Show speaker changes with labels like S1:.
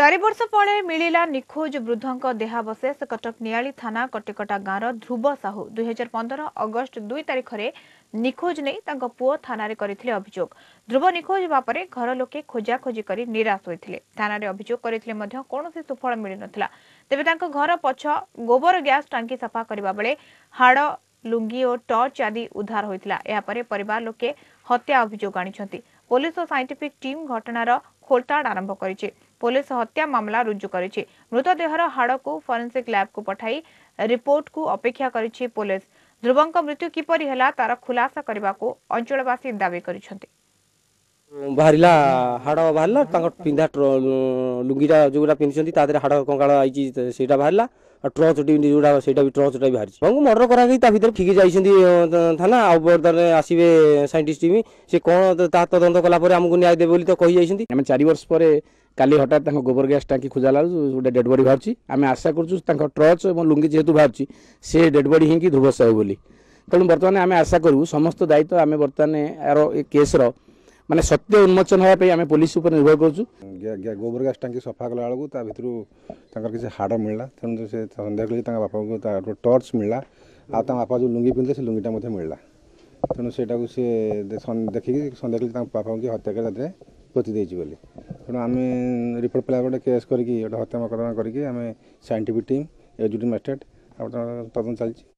S1: चारि वर्ष पड़े मिलिला निखोज वृद्धों देहावशेष कटक नियाली थाना कटिकटा गाँव ध्रुव साहू 2015 अगस्ट 2 तारिख में निखोज नहीं तांको पुओ थाना रे करथिले अभियोग। ध्रुव निखोज बापरे घर लोके खोजाखोजी करी निराश होइथिले। थाना रे अभियोग करथिले मध्य कोनोसी सुफल मिलि नथिला। तेबे तांको घर पछ गोबर गैस टांकी सफा करबा बेले हाड़ लुंगी और टॉर्च आदि उद्धार होइथिला। एहा परे परिवार लोके हत्या अभियोग आनिछंती। पुलिस और साइंटिफिक टीम घटनार खोलताड़ आरंभ करिछि। पुलिस हत्या मामला रुजु करिछि। मृतदेहर हाड़ को फॉरेंसिक लैब को पठाई रिपोर्ट को अपेक्षा करिछि पुलिस। ध्रुवंक मृत्यु किपरि हला तार खुलासा करबाको अंचलवासी दाबी करिछंती।
S2: बाहरिला हाड़ बाहरला पिंधा लुंगीटा जोड़ा पिंधि तादे हाड़ कंकाल आई सेटा बाहरला ट्रच जोड़ा से ट्रच भी बाहरी मर्डर करा फिक जाइए थाना आने आसवे साइंटिस्ट टीम से कौन तदंत कलापर आमको न्याय देवे बोली तो कही जाइए।
S3: आम 4 वर्ष पर काली हठात गोबर गैस टांकी खोजाला गोटे डेड बॉडी बाहर आम आशा कर ट्रच और लुंगी जेहेतु बाहर से डेड बॉडी हिंकी ध्रुव साहू बोली तेणु बर्तमान आम आशा करूँ समस्त दायित्व आम बर्तमान यार केस्र माने सत्य उन्मोचन होगापी आम पुलिस उपर निर्भर करूँ।
S4: गोबर गैस टांकी सफा कला बेलू किसी हाड़ मिलला तेणु से सन्देह कले बापा को टर्च मिलला आपा जो लुंगी पिंधे से लुंगीटा मिलला तेणु से देखिए सन्देह कले बापा की हत्या कर पोती देती बोली तेणु आम रिपोर्ट पे गोटे केस करके हत्या मकदमा करके आम साइंटिफिक टीम एजुकेटिव मजिस्ट्रेट तदंत चलती।